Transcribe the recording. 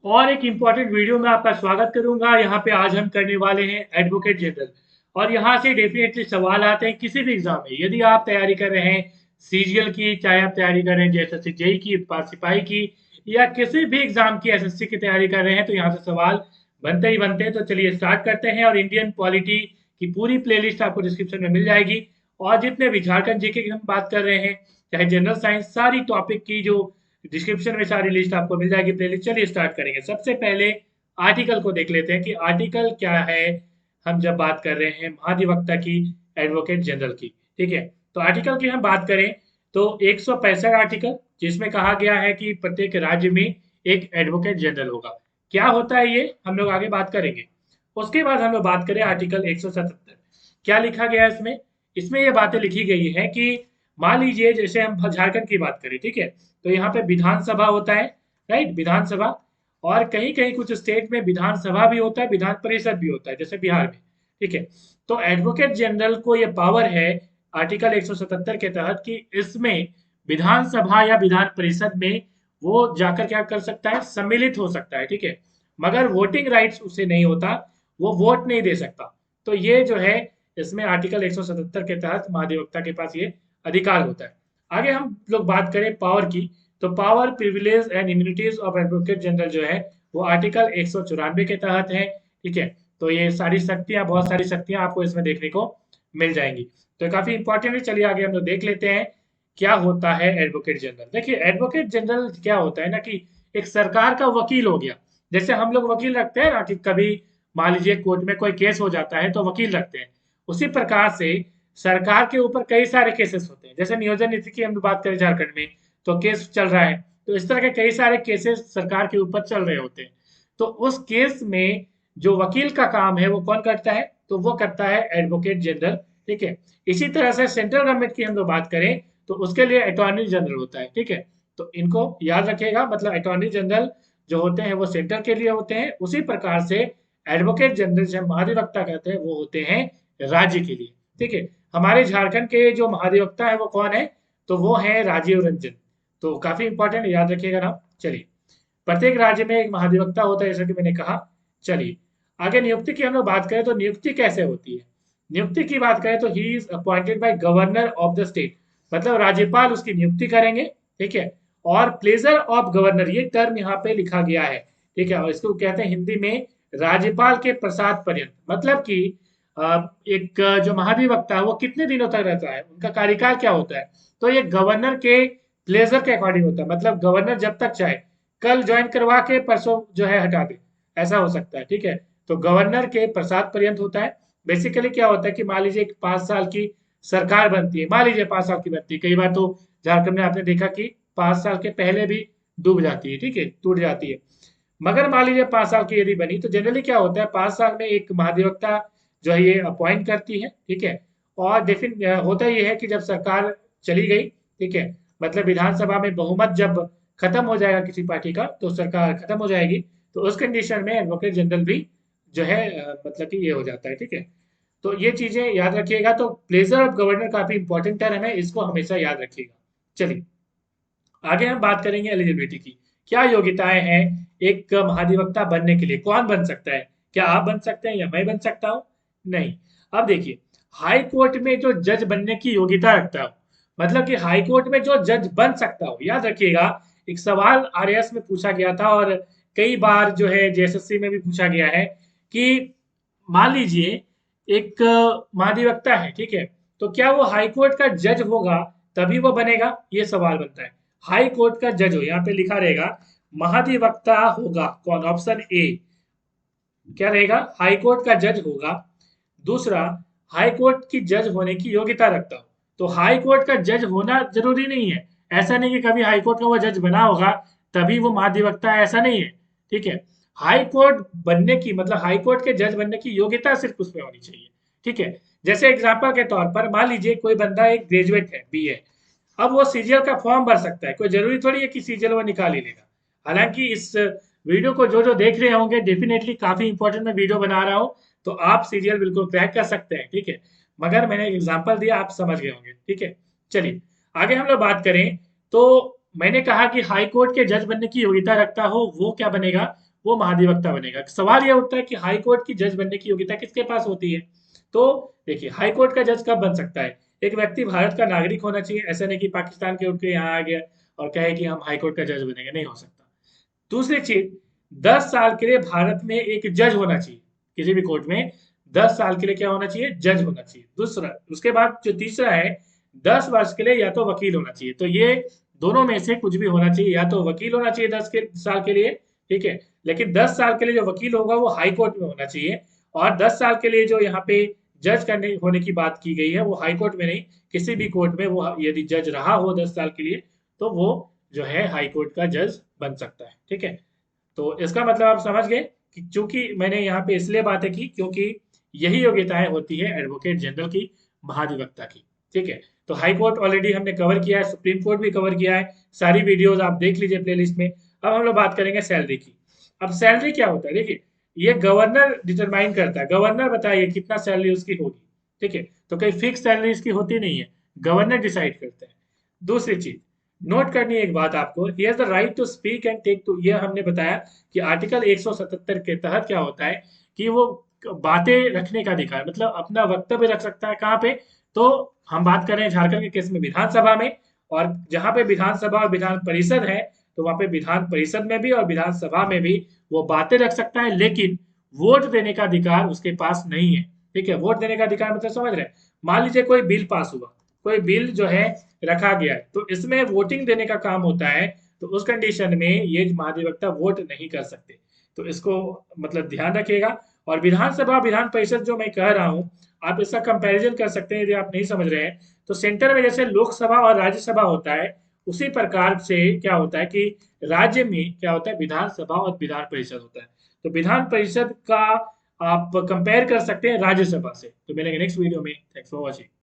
और एक important video में आपका स्वागत करूंगा। यहाँ पे आज हम करने वाले हैं एडवोकेट जनरल। और यहाँ से डेफिनेटली सवाल आते हैं किसी भी एग्जाम में। यदि आप तैयारी कर रहे हैं सीजीएल की, चाहे आप तैयारी कर रहे हैं जेएसएससी जेई की, सिपाही की, या किसी भी एग्जाम की एसएससी की तैयारी कर रहे हैं, तो यहाँ से सवाल बनते ही बनते हैं। तो चलिए स्टार्ट करते हैं। और इंडियन पॉलिटी की पूरी प्लेलिस्ट आपको डिस्क्रिप्शन में मिल जाएगी। और जितने भी झारखंड जीके की हम बात कर रहे हैं, चाहे जनरल साइंस, सारी टॉपिक की जो डिस्क्रिप्शन में सारी लिस्ट आपको मिल जाएगी प्लेलिस्ट। चलिए स्टार्ट करेंगे। सबसे पहले आर्टिकल को देख लेते हैं कि आर्टिकल क्या है। हम जब बात कर रहे हैं महाधिवक्ता की, एडवोकेट जनरल की, ठीक है, तो आर्टिकल की हम बात करें तो 165 आर्टिकल, जिसमें कहा गया है कि प्रत्येक राज्य में एक एडवोकेट जनरल होगा। क्या होता है ये हम लोग आगे बात करेंगे। उसके बाद हम लोग बात करें आर्टिकल 177। क्या लिखा गया है इसमें? इसमें ये बातें लिखी गई है कि मान लीजिए जैसे हम झारखंड की बात करें, ठीक है, तो यहाँ पे विधानसभा होता है, राइट, विधानसभा। और कहीं कहीं कुछ स्टेट में विधानसभा भी होता है, विधान परिषद भी होता है, जैसे बिहार में, ठीक है। तो एडवोकेट जनरल को ये पावर है आर्टिकल 177 के तहत कि इसमें विधानसभा या विधान परिषद में वो जाकर क्या कर सकता है, सम्मिलित हो सकता है, ठीक है। मगर वोटिंग राइट्स उसे नहीं होता, वो वोट नहीं दे सकता। तो ये जो है, इसमें आर्टिकल 177 के तहत महाधिवक्ता के पास ये अधिकार होता है। आगे हम लोग बात करें पावर की, तो power, privilege and immunities of advocate general जो है वो आर्टिकल 194 के तहत है, ठीक है। तो ये सारी शक्तियां, बहुत सारी शक्तियां आपको इसमें देखने को मिल जाएंगी। तो ये काफी इंपॉर्टेंट है। चलिए आगे हम लोग देख लेते हैं क्या होता है एडवोकेट जनरल। देखिए एडवोकेट जनरल क्या होता है ना, कि एक सरकार का वकील हो गया। जैसे हम लोग वकील रखते हैं ना, कि कभी मान लीजिए कोर्ट में कोई केस हो जाता है तो वकील रखते हैं, उसी प्रकार से सरकार के ऊपर कई सारे केसेस होते हैं। जैसे नियोजन नीति की हम बात करें झारखंड में, तो केस चल रहा है, तो इस तरह के कई सारे केसेस सरकार के ऊपर चल रहे होते हैं। तो उस केस में जो वकील का काम है वो कौन करता है, तो वो करता है एडवोकेट जनरल, ठीक है। इसी तरह से सेंट्रल गवर्नमेंट की हम लोग बात करें तो उसके लिए अटॉर्नी जनरल होता है, ठीक है। तो इनको याद रखिएगा, मतलब अटॉर्नी जनरल जो होते हैं वो सेंटर के लिए होते हैं। उसी प्रकार से एडवोकेट जनरल जो महाधिवक्ता कहते हैं वो होते हैं राज्य के लिए, ठीक है। हमारे झारखंड के जो महाधिवक्ता है वो कौन है, तो वो है राजीव रंजन। तो काफी इंपॉर्टेंट, याद रखिएगा नाम। चलिए, प्रत्येक राज्य में एक महाधिवक्ता होता है, जैसा कि मैंने कहा। चलिए आगे नियुक्ति की हम लोग बात करें तो नियुक्ति कैसे होती है। नियुक्ति की बात करें तो he is appointed by governor of the state, मतलब राज्यपाल उसकी नियुक्ति करेंगे, ठीक है। और प्लेजर ऑफ गवर्नर, ये टर्म यहाँ पे लिखा गया है, ठीक है, और इसको कहते हैं हिंदी में राज्यपाल के प्रसाद पर्यंत। मतलब कि एक जो महाधिवक्ता है वो कितने दिनों तक रहता है, उनका कार्यकाल क्या होता है, तो ये गवर्नर के प्लेजर के अकॉर्डिंग होता है। मतलब गवर्नर जब तक चाहे, कल ज्वाइन करवा के परसों जो है हटा दे, ऐसा हो सकता है, ठीक है। तो गवर्नर के प्रसाद पर्यंत होता है। बेसिकली क्या होता है कि मान लीजिए 5 साल की सरकार बनती है, मान लीजिए 5 साल की बनती है, कई बार तो झारखंड में आपने देखा कि 5 साल के पहले भी डूब जाती है, ठीक है, टूट जाती है। मगर मान लीजिए 5 साल की यदि बनी, तो जनरली क्या होता है, 5 साल में एक महाधिवक्ता जो है ये अपॉइंट करती है, ठीक है। और डेफिन होता ये है कि जब सरकार चली गई, ठीक है, मतलब विधानसभा में बहुमत जब खत्म हो जाएगा किसी पार्टी का, तो सरकार खत्म हो जाएगी, तो उस कंडीशन में एडवोकेट जनरल भी जो है मतलब कि ये हो जाता है, ठीक है। तो ये चीजें याद रखिएगा। तो प्लेजर ऑफ गवर्नर काफी इंपॉर्टेंट टर्म है, इसको हमेशा याद रखिएगा। चलिए आगे हम बात करेंगे एलिजिबिलिटी की। क्या योग्यताएं हैं एक महाधिवक्ता बनने के लिए, कौन बन सकता है? क्या आप बन सकते हैं या मैं बन सकता हूं? नहीं। अब देखिए, हाई कोर्ट में जो जज बनने की योग्यता रखता हो, मतलब कि हाई कोर्ट में जो जज बन सकता हो, याद रखिएगा, एक सवाल आरएएस में पूछा गया था और कई बार जो है जेएसएससी में भी पूछा गया है कि मान लीजिए एक महाधिवक्ता है, ठीक है, तो क्या वो हाई कोर्ट का जज होगा तभी वो बनेगा, ये सवाल बनता है। हाई कोर्ट का जज हो, यहाँ पे लिखा रहेगा महाधिवक्ता होगा कौन, ऑप्शन ए क्या रहेगा, हाई कोर्ट का जज होगा। दूसरा, हाई कोर्ट की जज होने की योग्यता रखता हो। तो हाई कोर्ट का जज होना जरूरी नहीं है, ऐसा नहीं कि कभी हाई कोर्ट का वो जज बना होगा तभी वो महाधिवक्ता है, ऐसा नहीं है, ठीक है। हाई कोर्ट बनने की, मतलब हाई कोर्ट के जज बनने की योग्यता सिर्फ उसमें होनी चाहिए, ठीक है। जैसे एग्जाम्पल के तौर पर मान लीजिए कोई बंदा एक ग्रेजुएट है, बीए, अब वो सीजीएल का फॉर्म भर सकता है, कोई जरूरी थोड़ी है कि सीजीएल वो निकाल ही लेगा। हालांकि इस वीडियो को जो जो देख रहे होंगे, डेफिनेटली काफी इंपॉर्टेंट मैं वीडियो बना रहा हूँ, तो आप सीजीएल बिल्कुल क्रैक कर सकते हैं, ठीक है। मगर मैंने एग्जांपल दिया, आप समझ गए होंगे, ठीक है। चलिए आगे हम लोग बात करें तो मैंने कहा कि हाई कोर्ट के जज बनने की योग्यता रखता हो वो क्या बनेगा, वो महाधिवक्ता बनेगा। सवाल ये उठता है कि हाई कोर्ट की जज बनने की योग्यता किसके पास होती है? तो देखिए, हाई कोर्ट का जज कब बन सकता है? एक व्यक्ति भारत का नागरिक होना चाहिए, ऐसा नहीं कि पाकिस्तान के उठ के यहाँ आ गया और कहे कि हम हाई कोर्ट का जज बनेंगे, नहीं हो सकता। दूसरी चीज, 10 साल के लिए भारत में एक जज होना चाहिए, किसी भी कोर्ट में 10 साल के लिए क्या होना चाहिए? जज होना चाहिए। दूसरा, उसके बाद जो तीसरा है, 10 वर्ष के लिए या तो वकील होना चाहिए। तो ये दोनों में से कुछ भी होना चाहिए, या तो वकील होना चाहिए 10 साल के लिए, ठीक है, लेकिन 10 साल के लिए जो वकील होगा वो हाई कोर्ट में होना चाहिए। और 10 साल के लिए जो यहाँ पे जज करने होने की बात की गई है, वो हाई कोर्ट में नहीं, किसी भी कोर्ट में वो यदि जज रहा हो 10 साल के लिए, तो वो जो है हाई कोर्ट का जज बन सकता है, ठीक है। तो इसका मतलब आप समझ गए कि चूंकि मैंने यहाँ पे इसलिए बातें की क्योंकि यही योग्यताएं होती है एडवोकेट जनरल की, महाधिवक्ता की, ठीक है। तो हाई कोर्ट ऑलरेडी हमने कवर किया है, सुप्रीम कोर्ट भी कवर किया है, सारी वीडियोस आप देख लीजिए प्लेलिस्ट में। अब हम लोग बात करेंगे सैलरी की। अब सैलरी क्या होता है? देखिए, ये गवर्नर डिटरमाइन करता है, गवर्नर बताइए कितना सैलरी उसकी होगी, ठीक है। तो कोई फिक्स सैलरी इसकी होती नहीं है, गवर्नर डिसाइड करते हैं। दूसरी चीज नोट करनी है एक बात आपको, he has the right to speak and take to, ये हमने बताया कि आर्टिकल 177 के तहत क्या होता है कि वो बातें रखने का अधिकार, मतलब अपना वक्तव्य रख सकता है। कहाँ पे? तो हम बात कर रहे हैं झारखंड के केस में विधानसभा में, और जहां पे विधानसभा और विधान परिषद है, तो वहां पे विधान परिषद में भी और विधानसभा में भी वो बातें रख सकता है, लेकिन वोट देने का अधिकार उसके पास नहीं है, ठीक है। वोट देने का अधिकार मतलब समझ रहे हैं? मान लीजिए कोई बिल पास हुआ, कोई बिल जो है रखा गया है, तो इसमें वोटिंग देने का काम होता है, तो उस कंडीशन में ये महाधिवक्ता वोट नहीं कर सकते। तो इसको मतलब ध्यान रखिएगा। और विधानसभा विधान परिषद जो मैं कह रहा हूँ, आप इसका कंपैरिजन कर सकते हैं यदि आप नहीं समझ रहे हैं। तो सेंटर में जैसे लोकसभा और राज्यसभा होता है, उसी प्रकार से क्या होता है कि राज्य में क्या होता है, विधानसभा और विधान परिषद होता है। तो विधान परिषद का आप कंपेयर कर सकते हैं राज्यसभा से। तो मिलेंगे नेक्स्ट वीडियो में। Thanks for watching.